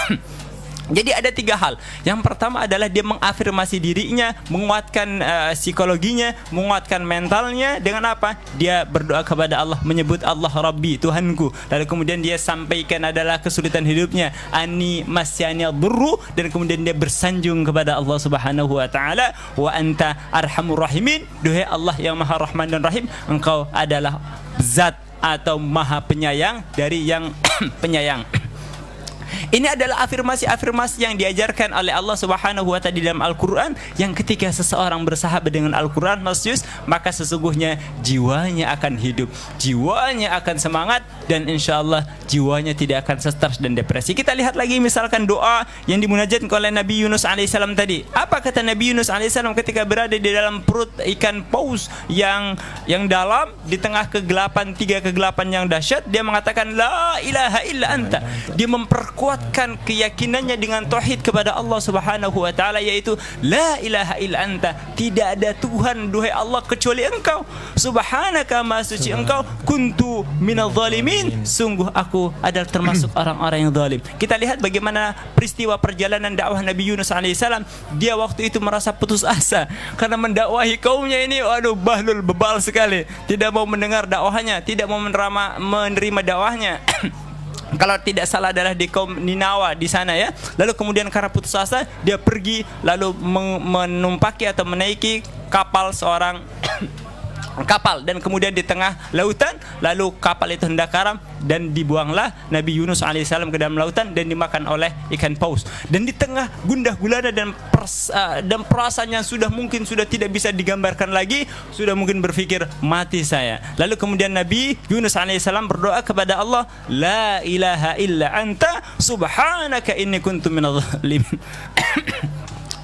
Jadi ada 3 hal. Yang pertama adalah dia mengafirmasi dirinya, menguatkan psikologinya, menguatkan mentalnya dengan apa? Dia berdoa kepada Allah, menyebut Allah Rabbi, Tuhanku. Lalu kemudian dia sampaikan adalah kesulitan hidupnya, anni massaniyad dhurru, dan kemudian dia bersanjung kepada Allah Subhanahu wa taala, wa anta arhamur rahimin, duhai Allah yang Maha Rahman dan Rahim, engkau adalah zat atau maha penyayang dari yang penyayang. Ini adalah afirmasi-afirmasi yang diajarkan oleh Allah Subhanahu wa taala di dalam Al-Qur'an, yang ketika seseorang bersahabat dengan Al-Qur'an, maka sesungguhnya jiwanya akan hidup, jiwanya akan semangat, dan insyaallah jiwanya tidak akan stres dan depresi. Kita lihat lagi misalkan doa yang dimunajatkan oleh Nabi Yunus alaihissalam tadi. Apa kata Nabi Yunus alaihissalam ketika berada di dalam perut ikan paus yang dalam, di tengah kegelapan, 3 kegelapan yang dahsyat? Dia mengatakan la ilaha illa anta. Dia memperkuatkan keyakinannya dengan tauhid kepada Allah Subhanahu wa taala, yaitu la ilaha illa anta, tidak ada Tuhan duhai Allah kecuali engkau, subhanaka maha suci engkau, kuntu minadh zalimin, sungguh aku adalah termasuk orang-orang yang zalim. Kita lihat bagaimana peristiwa perjalanan dakwah Nabi Yunus alaihissalam. Dia waktu itu merasa putus asa karena mendakwahi kaumnya ini, bahlul bebal sekali, tidak mau mendengar dakwahnya, tidak mau menerima dakwahnya. Kalau tidak salah adalah di kaum Ninawa di sana ya. Lalu kemudian karena putus asa dia pergi lalu menumpaki atau menaiki kapal seorang kapal dan kemudian di tengah lautan, lalu kapal itu hendak karam dan dibuanglah Nabi Yunus alaihissalam ke dalam lautan dan dimakan oleh ikan paus. Dan di tengah gundah gulana dan perasaan yang sudah mungkin sudah tidak bisa digambarkan lagi, sudah mungkin berpikir mati saya. Lalu kemudian Nabi Yunus alaihissalam berdoa kepada Allah, la ilaha illa anta subhanaka inni kuntu minadh dhalimin.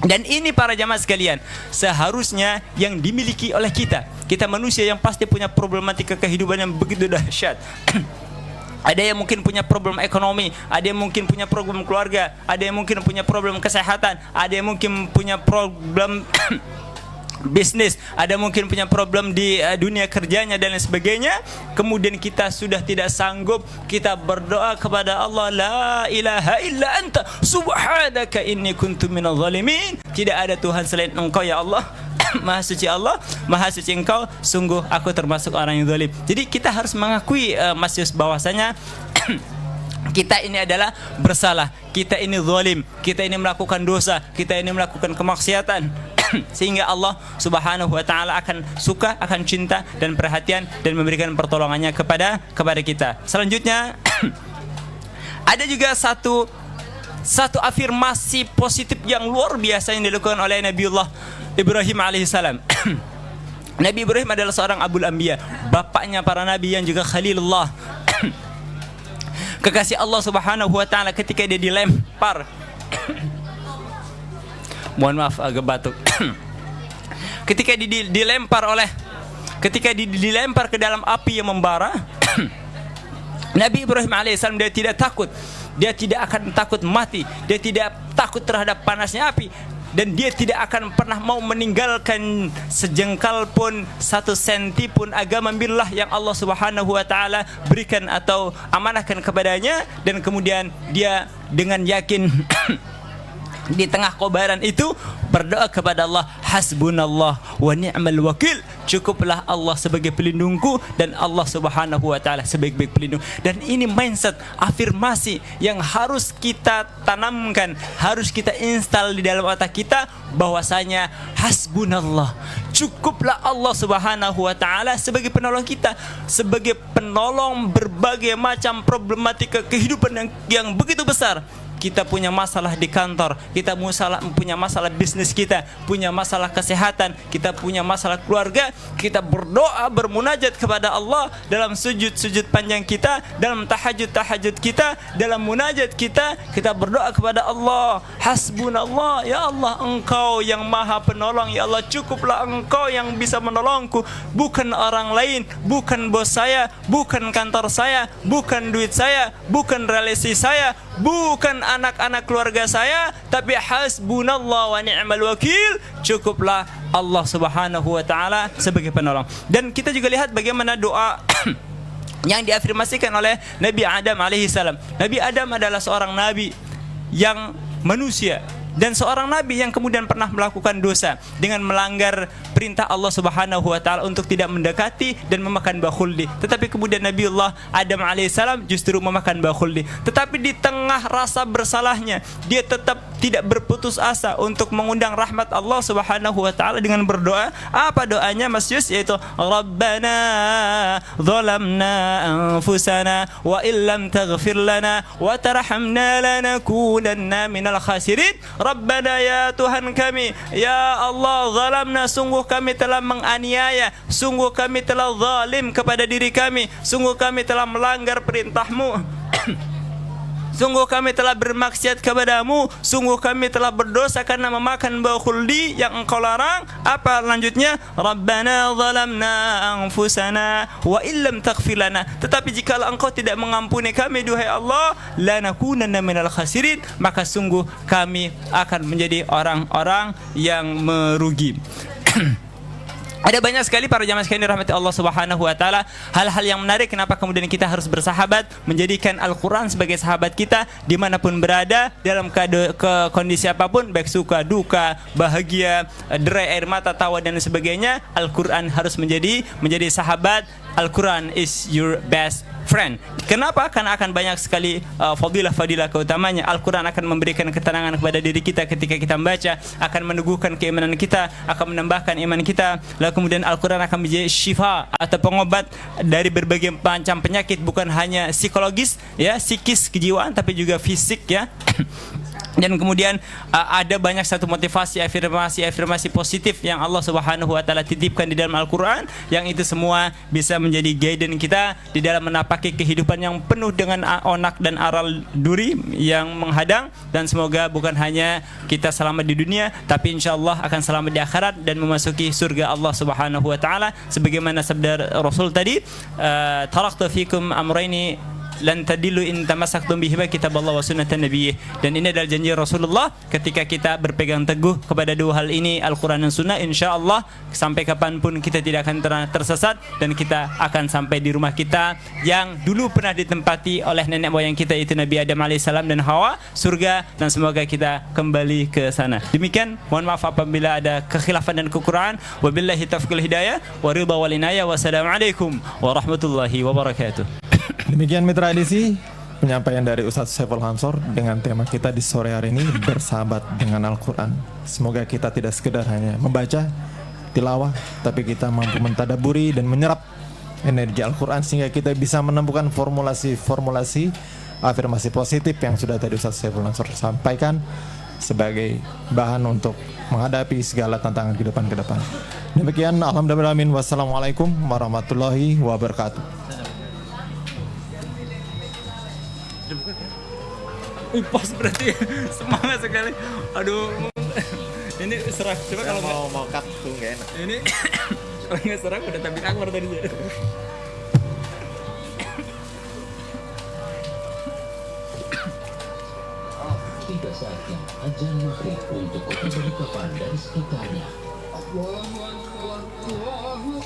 Dan ini para jamaah sekalian, seharusnya yang dimiliki oleh kita manusia yang pasti punya problematika kehidupan yang begitu dahsyat. Ada yang mungkin punya problem ekonomi, ada yang mungkin punya problem keluarga, ada yang mungkin punya problem kesehatan, ada yang mungkin punya problem bisnis, ada mungkin punya problem di dunia kerjanya dan lain sebagainya. Kemudian kita sudah tidak sanggup, kita berdoa kepada Allah, la ilaha illa anta subhanaka inni kuntu minadh dhalimin. Tidak ada Tuhan selain Engkau ya Allah. Maha suci Allah, maha suci Engkau, sungguh aku termasuk orang yang zalim. Jadi kita harus mengakui Mas Yus bahwasanya kita ini adalah bersalah, kita ini zalim, kita ini melakukan dosa, kita ini melakukan kemaksiatan. Sehingga Allah subhanahu wa ta'ala akan suka, akan cinta dan perhatian dan memberikan pertolongannya kepada kita. Selanjutnya ada juga satu afirmasi positif yang luar biasa yang dilakukan oleh Nabiullah Ibrahim alaihissalam. Nabi Ibrahim adalah seorang Abul Anbiya, bapaknya para nabi yang juga Khalilullah. Kekasih Allah subhanahu wa ta'ala ketika dia dilempar mohon maaf agak batuk. Ketika dilempar ke dalam api yang membara, Nabi Ibrahim alaihissalam dia tidak takut. Dia tidak akan takut mati, dia tidak takut terhadap panasnya api, dan dia tidak akan pernah mau meninggalkan sejengkal pun, 1 senti pun agama billah yang Allah subhanahu wa ta'ala berikan atau amanahkan kepadanya. Dan kemudian dia dengan yakin di tengah kobaran itu berdoa kepada Allah, hasbunallah wa ni'mal wakil, cukuplah Allah sebagai pelindungku dan Allah subhanahu wa ta'ala sebaik-baik pelindung. Dan ini mindset, afirmasi yang harus kita tanamkan, harus kita install di dalam otak kita, bahwasanya hasbunallah, cukuplah Allah subhanahu wa ta'ala sebagai penolong kita, sebagai penolong berbagai macam problematika kehidupan yang begitu besar. Kita punya masalah di kantor, kita punya masalah bisnis kita, punya masalah kesehatan, kita punya masalah keluarga. Kita berdoa, bermunajat kepada Allah dalam sujud-sujud panjang kita, dalam tahajud-tahajud kita, dalam munajat kita berdoa kepada Allah, hasbunallah, ya Allah Engkau yang maha penolong, ya Allah cukuplah Engkau yang bisa menolongku, bukan orang lain, bukan bos saya, bukan kantor saya, bukan duit saya, bukan relasi saya, bukan anak-anak keluarga saya, tapi hasbunallah wa ni'mal wakil, cukuplah Allah subhanahu wa ta'ala sebagai penolong. Dan kita juga lihat bagaimana doa yang diafirmasikan oleh Nabi Adam alaihissalam. Nabi Adam adalah seorang nabi yang manusia dan seorang nabi yang kemudian pernah melakukan dosa dengan melanggar perintah Allah subhanahu wa ta'ala untuk tidak mendekati dan memakan buah khuldi. Tetapi kemudian Nabiullah Adam alaihissalam justru memakan buah khuldi. Tetapi di tengah rasa bersalahnya, dia tetap tidak berputus asa untuk mengundang rahmat Allah subhanahu wa ta'ala dengan berdoa. Apa doanya Mas Yus? Yaitu Rabbana zalamna anfusana wa illam taghfir lana wa tarhamna lanakunanna minal khasirin. Rabbana, ya Tuhan kami, ya Allah, zalamna, sungguh kami telah menganiaya, sungguh kami telah zalim kepada diri kami, sungguh kami telah melanggar perintahmu, sungguh kami telah bermaksiat kepadamu, sungguh kami telah berdosa karena memakan buah khuldi yang Engkau larang. Apa lanjutnya? Rabbana zalamna anfusana wa illam taghfir lana. Tetapi jikalau Engkau tidak mengampuni kami, duhai Allah, lanakunanna minal khasirin, maka sungguh kami akan menjadi orang-orang yang merugi. Ada banyak sekali para jamaah sekalian dirahmati Allah subhanahu wa ta'ala, hal-hal yang menarik kenapa kemudian kita harus bersahabat, menjadikan Al-Quran sebagai sahabat kita dimanapun berada, dalam kondisi apapun, baik suka, duka, bahagia, derai air mata, tawa dan sebagainya. Al-Quran harus menjadi sahabat Al-Quran is your best friend. Kenapa? Karena akan banyak sekali fadilah-fadilah keutamanya. Al-Quran akan memberikan ketenangan kepada diri kita ketika kita membaca, akan meneguhkan keimanan kita, akan menambahkan iman kita. Lalu kemudian Al-Quran akan menjadi syifa atau pengobat dari berbagai macam penyakit, bukan hanya psikologis, ya, psikis, kejiwaan, tapi juga fisik, ya. Dan kemudian ada banyak satu motivasi, afirmasi positif yang Allah Subhanahu wa taala titipkan di dalam Al-Qur'an, yang itu semua bisa menjadi guidance kita di dalam menapaki kehidupan yang penuh dengan onak dan aral duri yang menghadang. Dan semoga bukan hanya kita selamat di dunia, tapi insyaallah akan selamat di akhirat dan memasuki surga Allah Subhanahu wa taala, sebagaimana sabda Rasul tadi, taraktu fikum amrayni lan tadillu in tamassaktum bihima kitaballah wa sunnatan nabiyih. Dan ini adalah janji Rasulullah, ketika kita berpegang teguh kepada dua hal ini, Al-Quran dan Sunnah, insyaallah sampai kapanpun kita tidak akan tersesat, dan kita akan sampai di rumah kita yang dulu pernah ditempati oleh nenek moyang kita, itu Nabi Adam alaihissalam dan Hawa, surga. Dan semoga kita kembali ke sana. Demikian, mohon maaf apabila ada kekhilafan dan kekurangan. Wabillahi taufiq wal hidayah wa ridha wal inayah. Wassalamualaikum warahmatullahi wabarakatuh. Demikian mitra edisi penyampaian dari Ustadz Saiful Hamsor dengan tema kita di sore hari ini, bersahabat dengan Al-Quran. Semoga kita tidak sekedar hanya membaca tilawah, tapi kita mampu mentadaburi dan menyerap energi Al-Quran, sehingga kita bisa menemukan formulasi afirmasi positif yang sudah tadi Ustadz Saiful Hamsor sampaikan sebagai bahan untuk menghadapi segala tantangan kehidupan ke depan. Demikian, alhamdulillah, wassalamualaikum warahmatullahi wabarakatuh. Pas berarti semangat sekali. Aduh, ini serak. Coba kalau mau cut tuh nggak enak. ini kalau nggak serak udah tabik akbar tadi. Tiba saatnya azan maghrib untuk kota Balikpapan dan sekitarnya.